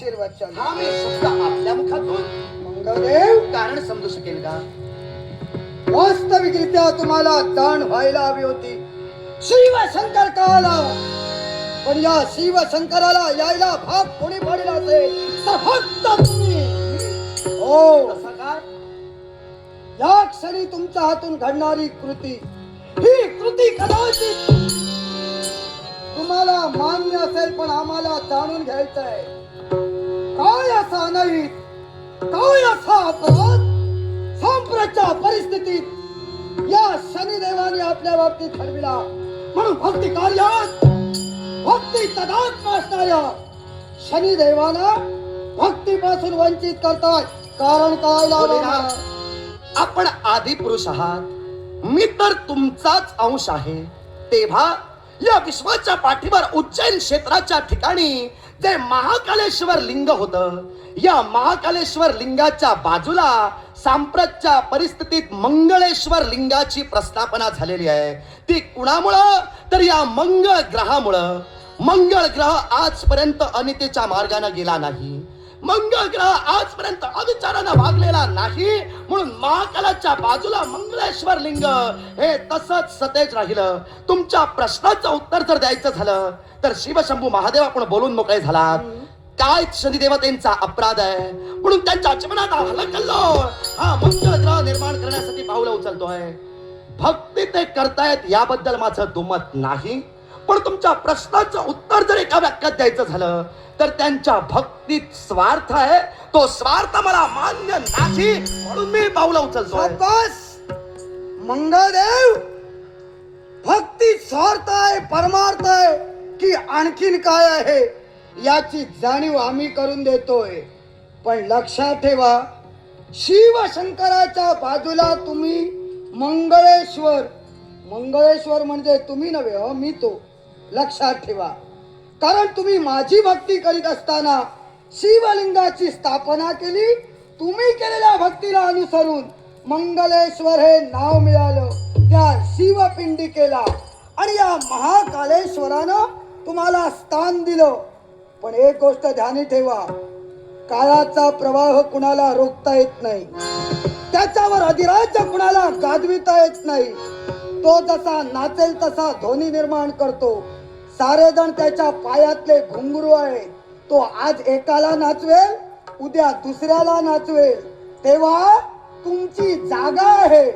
आशीर्वाद चालू. हा मी शब्द आपल्या मुखातून मंगळदेव, कारण समजू शकेल का? वास्तविकरित्या तुम्हाला जाण व्हायला हवी होती. शिवशंकर का आला, पण या शिवशंकराला यायला भाग कोणी पाडला असेल तर फक्त तुम्ही. हो, तसा काय? या क्षणी तुमच्या हातून घडणारी कृती, ही कृती कदाचित तुम्हाला मान्य असेल, पण आम्हाला जाणून घ्यायचं आहे. काय असा नाही, काय असा अपराध सांप्रतच्या परिस्थितीत या शनिदेवाने आपल्या बाबतीत ठरविला. म्हणून भक्ती कार्यात भक्ती तदात्म असणाऱ्या शनिदेवाला भक्तीपासून वंचित करतात. कारण काय लावला? आपण आदि पुरुष आहात, मी तर तुमचाच अंश आहे. तेव्हा या विश्वाच्या पाठीवर उज्जैन क्षेत्राच्या ठिकाणी जे महाकालेश्वर लिंग होतं, या महाकालेश्वर लिंगाच्या बाजूला सांप्रतच्या परिस्थितीत मंगळेश्वर लिंगाची प्रस्थापना झालेली आहे. ती कुणामुळं? तर या मंगळ ग्रहामुळं. मंगळ ग्रह आजपर्यंत अनितीच्या मार्गाने गेला नाही. मंगळ ग्रह आजपर्यंत अविचारानं वागलेला नाही. म्हणून महाकालाच्या बाजूला मंगळेश्वर लिंग हे तसंच सतेज राहिलं. तुमच्या प्रश्नाचं उत्तर जर द्यायचं झालं तर शिवशंभू महादेव आपण बोलून मोकळे झालात. काय शनिदेवतेंचा अपराध आहे म्हणून त्यांच्या जीवनात हलकल्लोळ हा मंगळ ग्रह निर्माण करण्यासाठी पावलं उचलतोय. भक्ती ते करतायत याबद्दल माझं दुमत नाही, पण तुमच्या प्रश्नाचं उत्तर जर एका वाक्यात द्यायचं झालं तर त्यांच्या भक्तीत स्वार्थ आहे. तो स्वार्थ मला मान्य नाही, म्हणून मी पावलं उचलतोय. मंगळदेव, भक्ती स्वार्थ आहे, परमार्थ आहे की आणखीन काय आहे याची जाणीव आम्ही करून देतोय. पण लक्षात ठेवा, शिवशंकराच्या बाजूला तुम्ही मंगळेश्वर, मंगळेश्वर म्हणजे तुम्ही नव्हे हो, मी तो. लक्षात ठेवा, कारण तुम्ही माझी भक्ती करीत असताना शिवलिंगाची स्थापना केली. तुम्ही केलेल्या भक्तीला अनुसरून मंगलेश्वर हे नाव मिळालं त्या शिवपिंडिकेला, आणि या महाकालेश्वरानं तुम्हाला स्थान दिलं. पण एक गोष्ट ध्यानी ठेवा, काळाचा प्रवाह कुणाला रोखता येत नाही, त्याच्यावर अधिराज्य कुणाला गाजविता येत नाही. तो जसा नाचेल तसा ध्वनी निर्माण करतो. सारे जण त्याच्या पायातले घुंगरू आहे. तो आज एकाला नाचवेल, उद्या दुसऱ्याला नाचवेल. तेव्हा तुमची जागा आहे,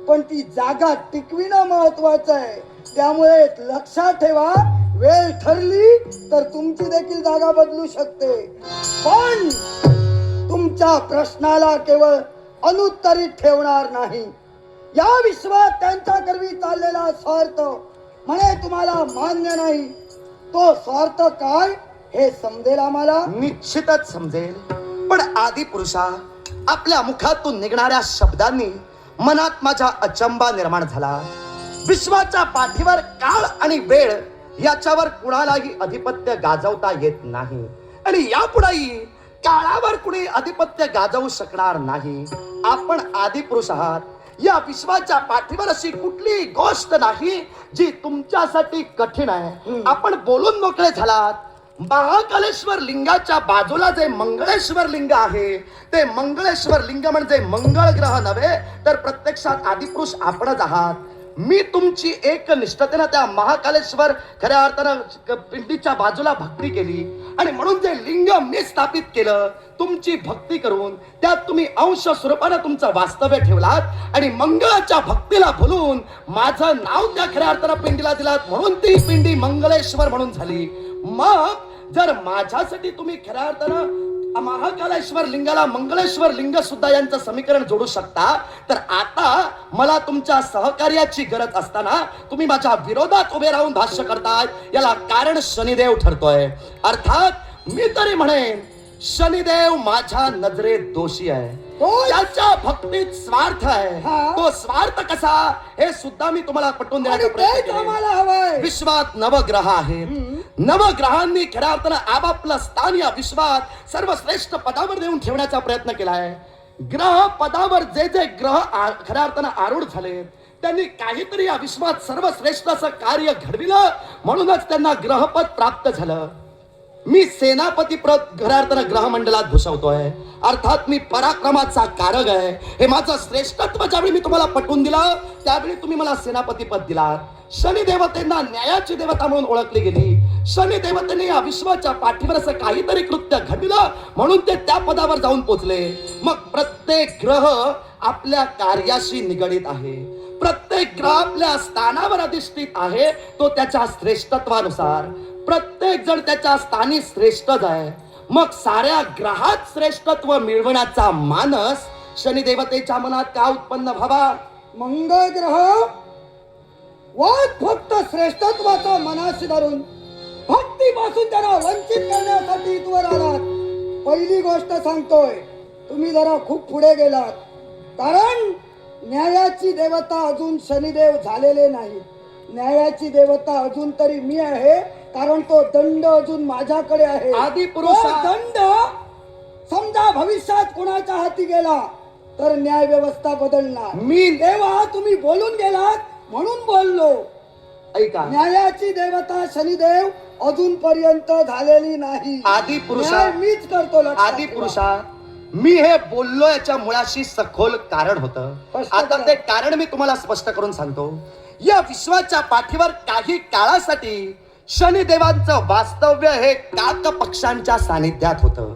पण ती जागा टिकविणं महत्वाचं आहे. त्यामुळे लक्षात ठेवा, वेळ ठरली तर तुमची देखील जागा बदलू शकते. पण तुमच्या प्रश्नाला केवळ अनुत्तरित ठेवणार नाही. या विश्वात त्यांच्या करवी चाललेला स्वार्थ म्हणे तुम्हाला मान्य नाही. तो स्वार्थ काय हे समजेल आम्हाला? निश्चितच समजेल. पण आदि पुरुषा, आपल्या मुखातून निघणाऱ्या शब्दांनी मनात माझा अचंबा निर्माण झाला. विश्वाच्या पाठीवर काळ आणि वेळ याच्यावर कुणालाही अधिपत्य गाजवता येत नाही, आणि यापुढेही काळावर कुणी अधिपत्य गाजवू शकणार नाही. आपण आदि पुरुष आहात. या विश्वाच्या पाठीवर अशी कुठली गोष्ट नाही जी तुमच्यासाठी कठीण आहे. आपण बोलून मोकळे झालात. महाकालेश्वर लिंगाच्या बाजूला जे मंगळेश्वर लिंग आहे, ते मंगळेश्वर लिंग म्हणजे मंगळ ग्रह नव्हे, तर प्रत्यक्षात आदिपुरुष आपणच आहात. मी तुमची एक निष्ठतेनं त्या महाकालेश्वर खऱ्या अर्थानं पिंडीच्या बाजूला भक्ती केली, आणि म्हणून जे लिंग मी स्थापित केलं तुमची भक्ती करून, त्यात तुम्ही अंश स्वरूपानं तुमचं वास्तव्य ठेवलात, आणि मंगळाच्या भक्तीला भुलून माझं नाव त्या खऱ्या अर्थानं पिंडीला दिलात, म्हणून ती पिंडी मंगळेश्वर म्हणून झाली. मग जर माझ्यासाठी तुम्ही खऱ्या अर्थानं महाकालेश्वर लिंगाला मंगळेश्वर लिंग सुद्धा यांचं समीकरण जोडू शकता, तर आता मला तुमच्या सहकार्याची गरज असताना तुम्ही माझ्या विरोधात उभे राहून भाष्य करताय. याला कारण शनिदेव ठरतोय. अर्थात मी तरी म्हणेन शनिदेव माझ्या नजरेत दोषी आहे. त्याच्या भक्तीत स्वार्थ आहे. तो स्वार्थ कसा हे सुद्धा मी तुम्हाला पटवून देण्याचा प्रयत्न केला. विश्वात नवग्रह आहेत. नवग्रहांनी खऱ्या अर्थानं आपापलं स्थान या विश्वात सर्वश्रेष्ठ पदावर देऊन ठेवण्याचा प्रयत्न केला आहे. ग्रह पदावर जे जे ग्रह खऱ्या अर्थानं आरूढ झाले त्यांनी काहीतरी या विश्वात सर्वश्रेष्ठ असं कार्य घडविलं, म्हणूनच त्यांना ग्रहपद प्राप्त झालं. मी सेनापती प्रत खऱ्या अर्थानं ग्रहमंडलात घुसवतोय. अर्थात मी पराक्रमाचा कारक आहे. हे माझं श्रेष्ठत्व ज्यावेळी मी तुम्हाला पटवून दिलं त्यावेळी तुम्ही मला सेनापती पद दिलात. शनी देवतेंना न्यायाची देवता म्हणून ओळखली गेली. शनी देवतेने या विश्वाच्या पाठीवर असं काहीतरी कृत्य घडलं म्हणून ते त्या पदावर जाऊन पोचले. मग प्रत्येक ग्रह आपल्या कार्याशी निगडित आहे. प्रत्येक ग्रह आपल्या स्थानावर अधिष्ठित आहे. तो त्याच्या श्रेष्ठत्वानुसार प्रत्येक जण त्याच्या स्थानी श्रेष्ठच आहे. मग साऱ्या ग्रहात श्रेष्ठत्व मिळवण्याचा मानस शनी देवतेच्या मनात का उत्पन्न व्हावा? मंगळ ग्रह वाद फक्त श्रेष्ठत्वाचा मनाशी धरून भक्तीपासून त्यांना वंचित करण्यासाठी इथवर आलात. पहिली गोष्ट सांगतोय, तुम्ही जरा खूप पुढे गेलात. कारण न्यायाची देवता अजून शनिदेव झालेले नाही. न्यायाची देवता अजून तरी मी आहे. कारण तो दंड अजून माझ्याकडे आहे. आदिपुरुष तो दंड समजा भविष्यात कोणाच्या हाती गेला तर न्याय व्यवस्था बदलणार. मी तेव्हा तुम्ही बोलून गेलात म्हणून बोललो. ऐका, न्यायाची देवता शनिदेव अजून पर्यंत झालेली नाही. आदिपुरुषा न्याय मीच करतो. लक्षात ठेवा. आदिपुरुषा मी हे बोललो याच्या मुळाशी सखोल कारण होतं. स्पष्ट आता करा. ते कारण मी तुम्हाला स्पष्ट करून सांगतो. या विश्वाच्या पाठीवर काही काळासाठी शनिदेवांचं वास्तव्य हे काक पक्षांच्या सानिध्यात होतं.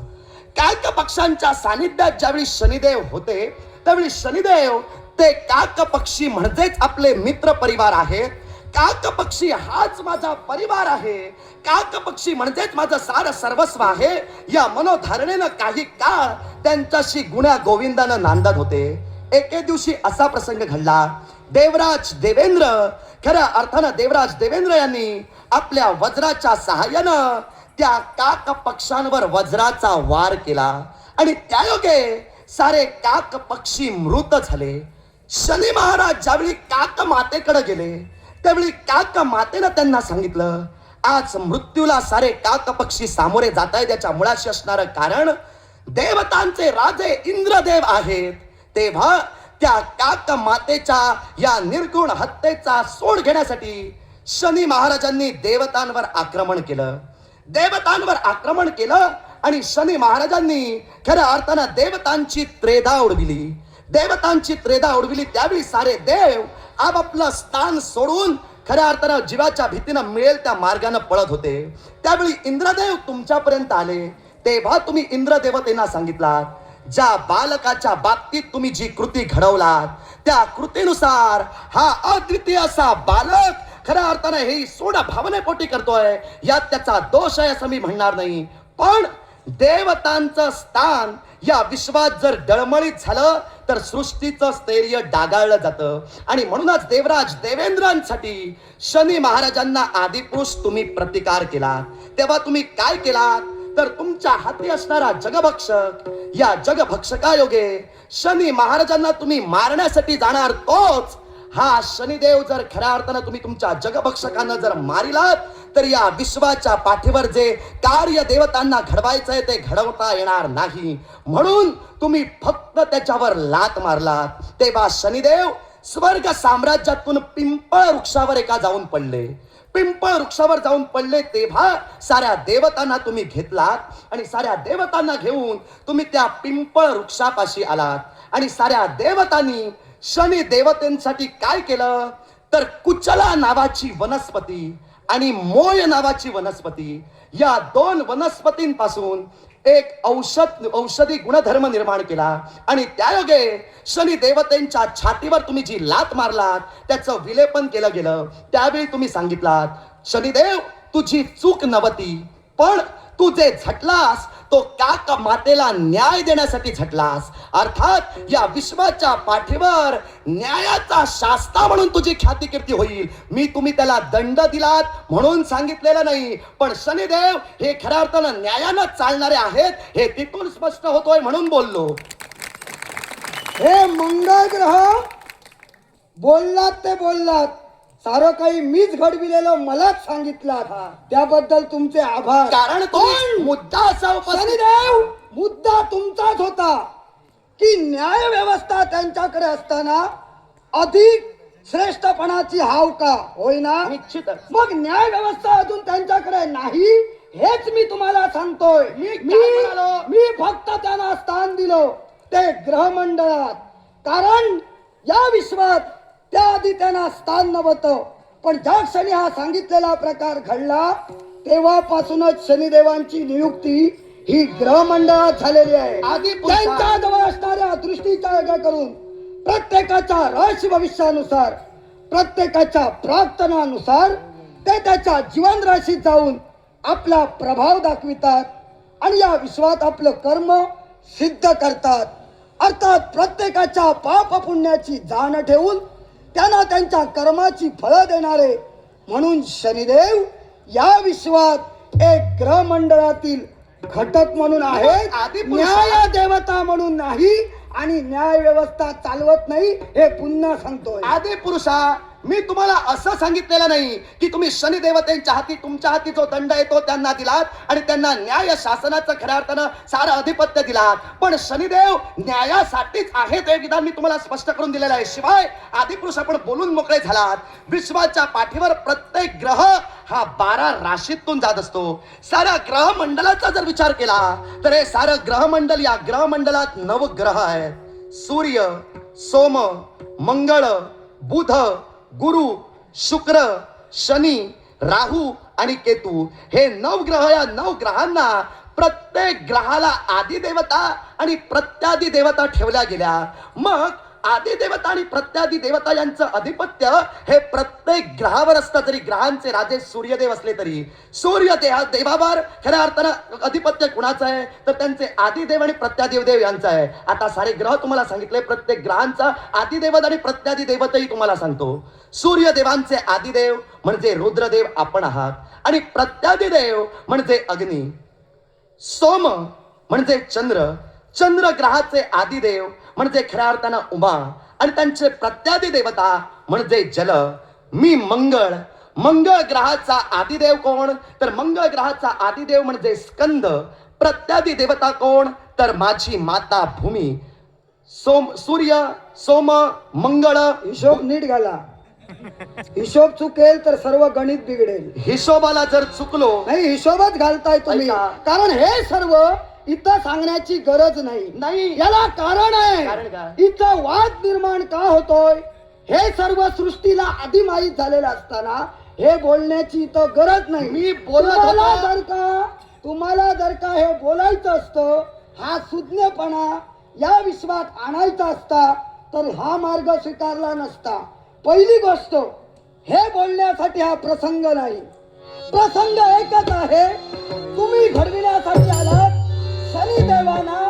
काक पक्षांच्या सानिध्यात ज्यावेळी शनिदेव होते त्यावेळी शनिदेव ते काक पक्षी म्हणजेच आपले मित्र परिवार आहेत. काक पक्षी हाच माझा परिवार आहे. काक पक्षी म्हणजेच माझं सार सर्वस्व आहे. या मनोधारणेनं काही काळ त्यांच्याशी गुण्या गोविंदानं नांदत होते. एके दिवशी असा प्रसंग घडला. देवराज देवेंद्र खऱ्या अर्थानं देवराज देवेंद्र यांनी आपल्या वज्राच्या सहाय्यानं त्या काक पक्षांवर वज्राचा वार केला आणि त्यायोगे सारे काक पक्षी मृत झाले. शनी महाराज ज्यावेळी काक मातेकडे गेले त्यावेळी काक मातेनं त्यांना सांगितलं, आज मृत्यूला सारे काक पक्षी सामोरे जात आहेत. त्याच्या मुळाशी असणारं कारण देवतांचे राजे इंद्रदेव आहेत. तेव्हा त्या काक मातेच्या या निर्गुण हत्येचा सोड घेण्यासाठी शनी महाराजांनी देवतांवर आक्रमण केलं. देवतांवर आक्रमण केलं आणि शनी महाराजांनी खऱ्या अर्थानं देवतांची त्रेधा उडविली. देवतांची त्रेधा उडविली त्यावेळी सारे देव आपापलं स्थान सोडून खऱ्या अर्थानं जीवाच्या भीतीनं मिळेल त्या मार्गानं पळत होते. त्यावेळी इंद्रदेव तुमच्यापर्यंत आले. तेव्हा तुम्ही इंद्रदेवतेना सांगितलात, ज्या बालकाच्या बाबतीत तुम्ही जी कृती घडवलात त्या कृतीनुसार हा अद्वितीय असा बालक खऱ्या अर्थानं हे सोडा भावनेपोटी करतोय. यात त्याचा दोष आहे असं मी म्हणणार नाही. पण देवतांचं स्थान या विश्वात जर डळमळीत झालं तर सृष्टीचं स्थैर्य डागाळलं जातं. आणि म्हणूनच देवराज देवेंद्रांसाठी शनी महाराजांना आदिपुरुष तुम्ही प्रतिकार केला. तेव्हा तुम्ही काय केलात तर तुमच्या हाती असणारा जगभक्षक या जगभक्षकायोगे शनी महाराजांना तुम्ही मारण्यासाठी जाणार तोच हा शनिदेव जर खऱ्या अर्थानं तुम्ही तुमच्या जगभक्षकांना जर मारिलात तर या विश्वाच्या पाठीवर जे कार्य देवतांना घडवायचंय ते घडवता येणार नाही. म्हणून तुम्ही फक्त त्याच्यावर लात मारलात. तेव्हा शनिदेव स्वर्ग साम्राज्यातून पिंपळ वृक्षावर एका जाऊन पडले. पिंपळ वृक्षावर जाऊन पडले तेव्हा साऱ्या देवतांना तुम्ही घेतलात आणि साऱ्या देवतांना घेऊन तुम्ही त्या पिंपळ वृक्षापाशी आलात. आणि साऱ्या देवतांनी शनी देवतेंसाठी काय केलं तर कुचला नावाची वनस्पती आणि मोय नावाची वनस्पती या दोन वनस्पतींपासून एक औषधी गुणधर्म निर्माण केला. आणि त्यायोगे शनी देवतेंच्या छातीवर तुम्ही जी लात मारलात त्याचं विलेपन केलं गेलं. त्यावेळी तुम्ही सांगितलात, शनिदेव तुझी चूक नव्हती, पण तू जे झटलास तो काक मातेला न्याय देण्यासाठी झटलास. अर्थात या विश्वाच्या पाठीवर न्यायाचा शास्ता म्हणून तुझी ख्याती कीर्ती होईल. मी तुम्ही त्याला दंड दिलात म्हणून सांगितलेलं नाही, पण शनिदेव हे खऱ्या अर्थानं न्यायानं चालणारे आहेत हे तिथून स्पष्ट होतोय म्हणून बोललो. हे मंगळ ग्रह बोललात ते बोललात. सारं काही मीच घडविलेलं मलाच सांगितलं. त्याबद्दल तुमचे आभार. कारण तो मुद्दा असा उपस्थित शनिदेव मुद्दा तुमचाच होता की न्याय व्यवस्था त्यांच्याकडे असताना अधिक श्रेष्ठपणाची हाव का होईना. निश्चितच मग न्याय व्यवस्था अजून त्यांच्याकडे नाही हेच मी तुम्हाला सांगतोय मी काय म्हणालो? मी फक्त त्यांना स्थान दिलो ते ग्रहमंडळात, कारण या विश्वात त्याआधी त्यांना स्थान नव्हतं. पण ज्या क्षणी हा सांगितलेला प्रकार घडला तेव्हापासूनच शनिदेवांची नियुक्ती ही ग्रहमंडळात झालेली आहे. आदिपुरुषा- त्यांच्या जवळ असणाऱ्या दृष्टीचा वेगळा करून प्रत्येकाच्या राशी भविष्यानुसार, प्रत्येकाच्या प्रार्थनानुसार ते त्याच्या जीवन राशीत जाऊन आपला प्रभाव दाखवितात आणि या विश्वात आपलं कर्म सिद्ध करतात. अर्थात प्रत्येकाच्या पाप पुण्याची जाण ठेवून त्यांना त्यांच्या कर्माची फळं देणारे म्हणून शनिदेव या विश्वात एक ग्रहमंडळातील घटक म्हणून आहेत. आदिपुरुषा- न्याय देवता म्हणून नाही आणि न्याय व्यवस्था चालवत नाही हे पुन्हा सांगतोय. आदि पुरुषा, मी तुम्हाला असं सांगितलेलं नाही की तुम्ही शनिदेवतेंच्या हाती, तुमच्या हाती जो दंड येतो त्यांना दिलात आणि त्यांना न्याय शासनाचं खऱ्या अर्थानं सारं अधिपत्य दिलात. पण शनिदेव न्यायासाठीच आहे ते विधान मी तुम्हाला स्पष्ट करून दिलेलं आहे. शिवाय आदिपुरुष आपण बोलून मोकळे झालात. विश्वाच्या पाठीवर प्रत्येक ग्रह हा 12 राशीतून जात असतो. साऱ्या ग्रहमंडलाचा जर विचार केला तर हे सारं ग्रहमंडल, या ग्रहमंडलात 9 ग्रह आहेत. सूर्य, सोम, मंगळ, बुध, गुरु, शुक्र, शनी, राहू आणि केतू हे 9 ग्रह. या 9 ग्रहांना प्रत्येक ग्रहाला आदिदेवता आणि प्रत्यादी देवता ठेवल्या गेल्या. मग आदिदेवता आणि प्रत्यादी देवता यांचं अधिपत्य हे प्रत्येक ग्रहावर असतं. जरी ग्रहांचे राजे सूर्यदेव असले तरी सूर्य देवावर खऱ्या अर्थानं अधिपत्य कुणाचं आहे तर त्यांचे आदिदेव आणि प्रत्यादेव देव यांचं आहे. आता सारे ग्रह तुम्हाला सांगितले, प्रत्येक ग्रहांचा आदिदेवत आणि प्रत्यादी देवतही तुम्हाला सांगतो. सूर्यदेवांचे आदिदेव म्हणजे रुद्रदेव आपण आहात आणि प्रत्यादी देव म्हणजे अग्नी. सोम म्हणजे चंद्र, चंद्र ग्रहाचे आदिदेव म्हणजे खऱ्या अर्थानं उमा आणि त्यांचे प्रत्यादी देवता म्हणजे जल. मी मंगळ, मंगळ ग्रहाचा आदिदेव कोण तर मंगळ ग्रहाचा आदिदेव म्हणजे स्कंद. प्रत्यादी देवता कोण तर माझी माता भूमी. सूर्य, सोम, मंगळ. हिशोब नीट घाला. हिशोब चुकेल तर सर्व गणित बिघडेल. हिशोबाला जर चुकलो नाही, हिशोबात घालताय तुम्ही, ऐका. कारण हे सर्व इथं सांगण्याची गरज नाही. नाही, याला कारण कारण काय? आहे. इथं वाद निर्माण का होतोय हे सर्व सृष्टीला आधी माहीत झालेलं असताना हे बोलण्याची इथं गरज नाही. मी बोलत तुम्हाला जर का हे बोलायचं असतं, हा सुज्ञपणा या विश्वात आणायचा असता तर हा मार्ग स्वीकारला नसता. पहिली गोष्ट, हे बोलण्यासाठी हा प्रसंग नाही. प्रसंग एकच आहे, तुम्ही घडविण्यासाठी आलात शनिदेवांना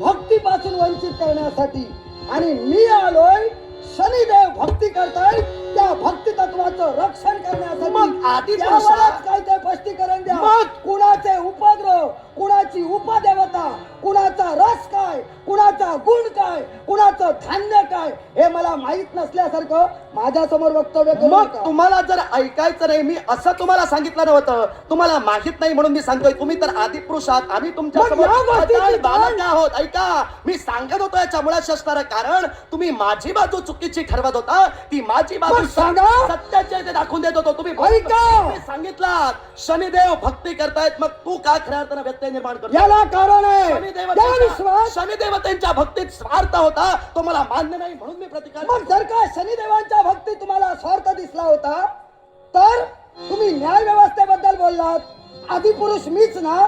भक्तीपासून वंचित करण्यासाठी आणि मी आलोय शनिदेव भक्ती करताय त्या भक्ती तत्वाचं रक्षण करण्यासाठी. मग आधी त्यावरच काय ते स्पष्टीकरण द्या. मग कुणाचे उपद्रव, कुणाची उपदेवता, कुणाचा रस काय, कुणाचा गुण काय, कुणाचं धान्य काय हे मला माहित नसल्यासारखं माझ्या समोर वक्तव्य करू मग नका. तुम्हाला जर ऐकायचं नाही, मी असं तुम्हाला सांगितलं नव्हतं. तुम्हाला माहित नाही म्हणून मी सांगतोय. तुम्ही तर आदिपुरुष आहात, आम्ही तुमच्या मग समोर या गोष्टीची अजाण बालक जाण- आहोत. ऐका, मी सांगत होतो याच्या मुळाशी असणारं कारण तुम्ही माझी बाजू चुकीची ठरवत होता, ती माझी बाजू मग सांगा. सत्याची आहे ते दाखवून देत होतो. तुम्ही ऐका. तुम्ही सांगितलं शनिदेव भक्ती करतायत, मग तू का खऱ्या अर्थानं व्यत्यय निर्माण करतो? याला कारण आहे त्या विश्वास. शनिदेवतेंच्या भक्तीत स्वार्थ होता, तो मला मान्य नाही म्हणून मी प्रतिकार मग जर का शनिदेवांच्या भक्ती तुम्हाला स्वार्थ दिसला होता तर तुम्ही न्याय व्यवस्थेबद्दल बोललात. आदिपुरुष मीच ना,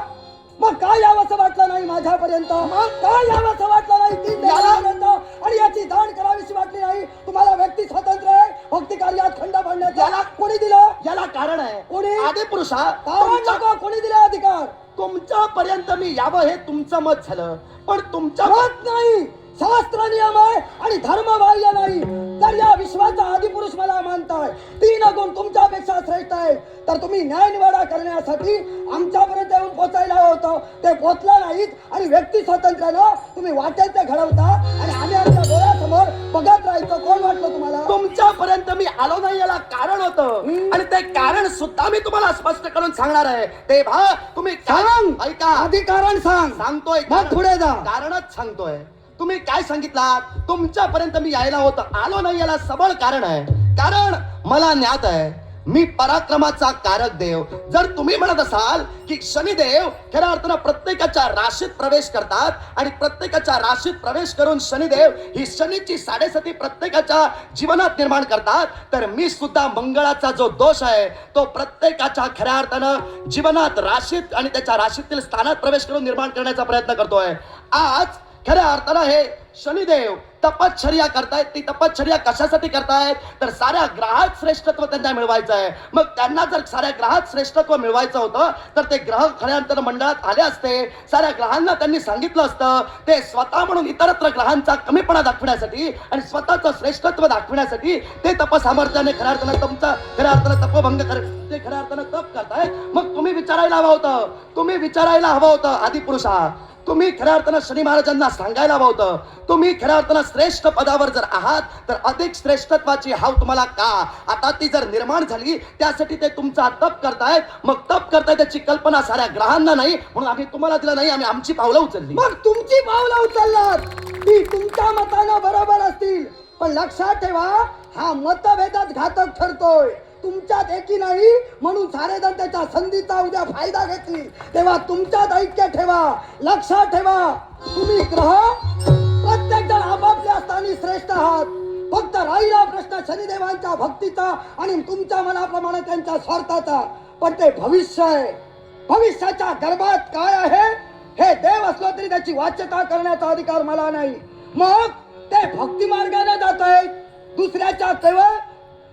मग काय यावंसं वाटलं नाही माझ्यापर्यंत? मग काय यावंसं वाटलं नाही 3 देवापर्यंत? आणि याची जाण करावीशी वाटली नाही तुम्हाला? व्यक्ती स्वातंत्र्य आहे, भक्ती कार्यात खंड पाडण्याचा याला कोणी दिलं? याला कारण आहे. कोणी? आदिपुरुषा, कारण नको, कोणी दिले अधिकार? तुमच्यापर्यंत मी यावं हे तुमचं मत झालं, पण तुमच्या मत नाही, शास्त्र नियम आहे आणि धर्मबाह्य नाही. तर या विश्वाचा आदिपुरुष मला मानताय, 3 गुण तुमच्यापेक्षा श्रेष्ठ आहे, तर तुम्ही न्याय निवाडा करण्यासाठी आमच्यापर्यंत येऊन पोचायला होतं, ते पोचला नाहीत आणि व्यक्ती स्वातंत्र्यानं तुम्ही वाटेल ते घडवता आणि आम्ही आमच्या डोळ्यासमोर बघत राहायचं. कोण वाटलं तुम्हाला? तुमच्यापर्यंत मी आलो नाही याला कारण होतं आणि ते कारण सुद्धा मी तुम्हाला स्पष्ट करून सांगणार आहे. तेव्हा तुम्ही सांग. ऐका, आधी कारण सांग, सांगतोय मग पुढे जा. कारणच सांगतोय. तुम्ही काय सांगितलात? तुमच्यापर्यंत मी यायला होतं, आलो नाही याला सबळ कारण आहे. कारण मला ज्ञात आहे मी पराक्रमाचा कारक देव. जर तुम्ही म्हणत असाल की शनिदेव खऱ्या अर्थानं प्रत्येकाच्या राशीत प्रवेश करतात आणि प्रत्येकाच्या राशीत प्रवेश करून शनिदेव ही शनीची साडेसती प्रत्येकाच्या जीवनात निर्माण करतात, तर मी सुद्धा मंगळाचा जो दोष आहे तो प्रत्येकाच्या खऱ्या अर्थानं जीवनात राशीत आणि त्याच्या राशीतील स्थानात प्रवेश करून निर्माण करण्याचा प्रयत्न करतोय. आज खऱ्या अर्थानं हे शनिदेव तपश्चर्या करतायत. ती तपश्चर्या कशासाठी करतायत तर साऱ्या ग्रहात श्रेष्ठत्व त्यांना मिळवायचं आहे. मग त्यांना जर साऱ्या ग्रहात श्रेष्ठत्व मिळवायचं होतं तर ते ग्रह खऱ्या अर्थानं मंडळात आले असते. साऱ्या ग्रहांना त्यांनी सांगितलं असतं. ते स्वतः म्हणून इतरत्र ग्रहांचा कमीपणा दाखवण्यासाठी आणि स्वतःचं श्रेष्ठत्व दाखवण्यासाठी ते तपसामर्थ्याने खऱ्या अर्थानं तुमचा खऱ्या अर्थानं तपभंग ते खऱ्या अर्थानं तप करतायत. मग तुम्ही विचारायला हवं होतं आदिपुरुषा, तुम्ही खऱ्या अर्थानं शनी महाराजांना सांगायला हवं होतं. तुम्ही खऱ्या अर्थानं श्रेष्ठ पदावर जर आहात तर अधिक श्रेष्ठत्वाची हाव तुम्हाला का? आता ती जर निर्माण झाली त्यासाठी ते तुमचा तप करतायत. मग तप करताय त्याची कल्पना साऱ्या ग्रहांना नाही, म्हणून आम्ही तुम्हाला दिलं नाही. आम्ही आमची पावलं उचलली. मग तुमची पावलं उचललात ती तुमच्या मतानं बरोबर असतील, पण लक्षात ठेवा हा मतभेदात घातक ठरतोय. तुमच्यात एकी नाही म्हणून सारे जण त्याच्या संधीचा उद्या फायदा घेतील. तेव्हा तुमच्यात ऐक्य ठेवा. लक्षात ठेवा तुम्ही ग्रह प्रत्येक जण आपापल्या स्थानी श्रेष्ठ आहात. फक्त राहिला प्रश्न शनिदेवांच्या भक्तीचा आणि तुमच्या मनाप्रमाणे त्यांच्या स्वार्थाचा. पण ते भविष्य आहे. भविष्याच्या गर्भात काय आहे हे देव असलो तरी त्याची वाच्यता करण्याचा अधिकार मला नाही. मग ते भक्ती मार्गाने जात आहेत. दुसऱ्याच्या केवळ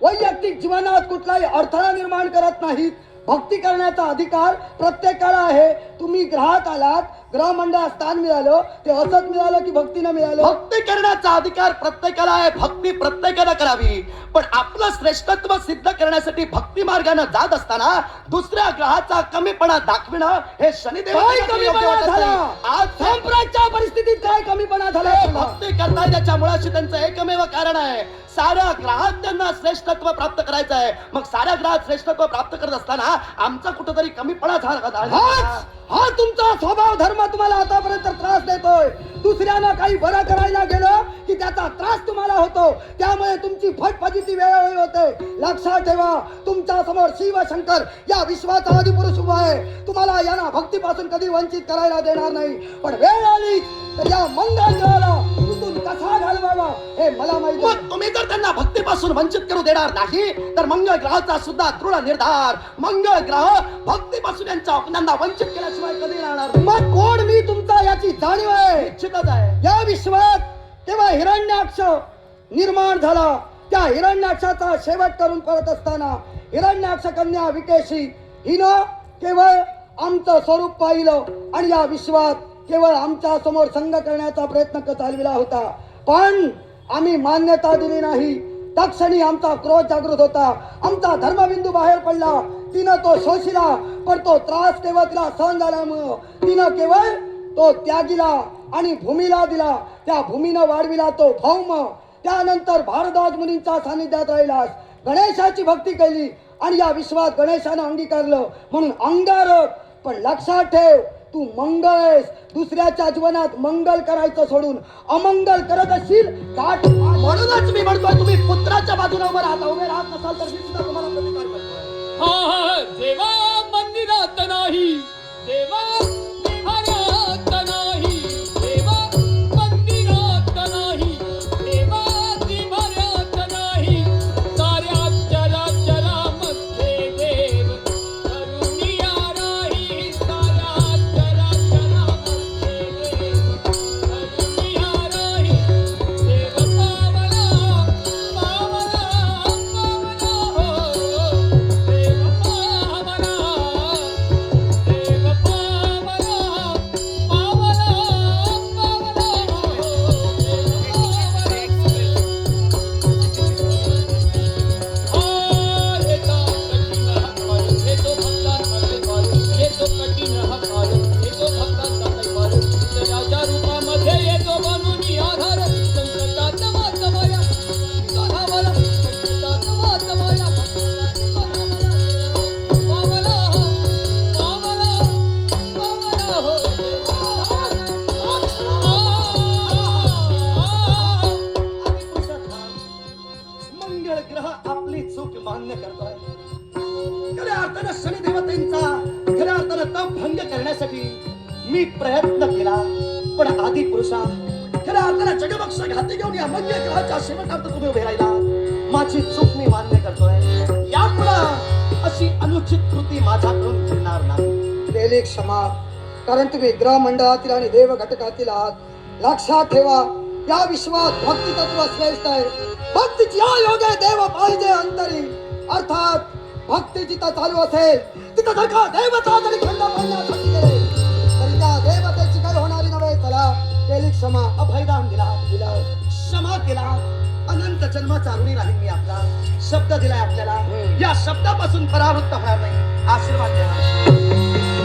वैयक्तिक जीवनात कुठलाही अडथळा निर्माण करत नाहीत. भक्ती करण्याचा अधिकार प्रत्येकाला आहे. तुम्ही ग्रहात आलात, ग्रह मंडळ स्थान मिळालं, ते असत मिळालं की भक्तीनं मिळालं? भक्ती करण्याचा अधिकार प्रत्येकाला आहे. भक्ती प्रत्येकाला करावी. पण आपलं श्रेष्ठत्व सिद्ध करण्यासाठी भक्ती मार्गाने जात असताना दुसऱ्या ग्रहाचा कमीपणा दाखविणं हे शनिदेव काय कमीपणा झाला? आज संप्रच्या परिस्थितीत काय कमीपणा झाला? भक्ती करताय त्याच्या मुळाशी त्यांचं एकमेव कारण आहे. साऱ्या ग्रहात त्यांना श्रेष्ठत्व प्राप्त करायचं आहे. मग साऱ्या ग्रहात श्रेष्ठत्व प्राप्त करत असताना आमचा कुठेतरी कमीपणा झाला. हा तुमचा स्वभाव धर्म तुम्हाला आतापर्यंत त्रास देतोय. दुसऱ्यानं काही बरं करायला गेलं की त्याचा त्रास तुम्हाला होतो. त्यामुळे तुमची फटफटीची वेळ होते. लक्षात ठेवा तुमच्या समोर शिव शंकर या विश्वाचा आदिपुरुष उभा आहे. तुम्हाला यांना भक्तीपासून कधी वंचित करायला देणार नाही. पण वेळ आली तर या मंगळ ग्रहाला तुमतून कसा घालवावा हे मला माहिती. मग तुम्ही जर त्यांना भक्तीपासून वंचित करू देणार नाही तर मंगळ ग्रहाचा सुद्धा दृढ निर्धार मंगळ ग्रह भक्तीपासून त्यांना वंचित केल्याशिवाय कधी राहणार. मग कोण मी तुमचा याची जाणीव आहे. निश्चितच आहे. या विश्वात तेव्हा हिरण्याक्ष निर्माण झाला. त्या हिरण्याक्षाचा शेवट करून परत असताना हिरण्याक्ष कन्या विकेशी हिनं केवळ आमचं स्वरूप पाहिलं आणि या विश्वात केवळ आमच्या समोर संग करण्याचा प्रयत्न चालविला होता. पण आम्ही मान्यता दिली नाही. तक्षणी आमचा क्रोध जागृत होता. आमचा धर्मबिंदू बाहेर पडला. तिनं तो शोषिला, पण तो त्रास केवळ तिला सहन झाल्यामुळं तिनं केवळ तो त्यागीला आणि भूमीला दिला. त्या भूमीनं वाढविला तो भौम. त्यानंतर भारद्वाज मुनींच्या सानिध्यात राहिलास. गणेशाची भक्ती केली आणि या विश्वात गणेशानं अंगीकारलं म्हणून अंगारक. पण लक्षात ठेव तू मंगळ आहेस. दुसऱ्याच्या जीवनात मंगल करायचं सोडून अमंगल करत असशील. म्हणूनच मी म्हणतोय तुम्ही पुत्राच्या बाजूने उभे राहत नसाल तर मी सुद्धा तुम्हाला प्रतिकार करतोय. देवा मंदिरात नाही, देवा विहारात नाही, देवा मंदिरात नाही, देवा विहारात नाही, साऱ्या चराचरामध्ये देव करुणिया राही, साऱ्या चराचरामध्ये देव करुणिया राही, देव पावला पावला पावला हो, देव पावला देव पावला पावला पावला राजा रूपामध्ये येतो बनून आधार संकटात वाचवाया कहावला संकटात वाचवाया पावला पावला पावला हो मंगळ ग्रह आपली चूक मान्य करतोय. खऱ्या अर्थानं शनिदेवतेंचा खऱ्या अर्थानं तप भंग करण्यासाठी मी प्रयत्न केला, पण आदी पुरुषा खऱ्या अर्थानं जगभक्ष घाती घेऊन या मध्य ग्रहाच्या शेवटार्थ तुम्ही उभे राहिला. माझी चूक मी मान्य करतोय. यापुढे अशी अनुचित कृती माझ्याकडून घडणार नाही. केली क्षमा, कारण तुम्ही ग्रह मंडळातील आणि देव घटकातील आहात. लक्षात ठेवा, या विश्वात भक्ती तत्व श्रेष्ठ आहे. भक्तीची या योगे देव पाहिजे अंतरी. अर्थात भक्ती जिथं चालू असेल तिथं जर का देवता जरी खंड पडण्यासाठी गेले तरी त्या देवतेची काही होणारी नव्हे. चला, केली क्षमा, अभयदान दिला, क्षमा केला, अनंत जन्माचा ऋणी राहील मी. आपला शब्द दिलाय आपल्याला, या शब्दापासून परावृत्त होणार नाही. आशीर्वाद द्या.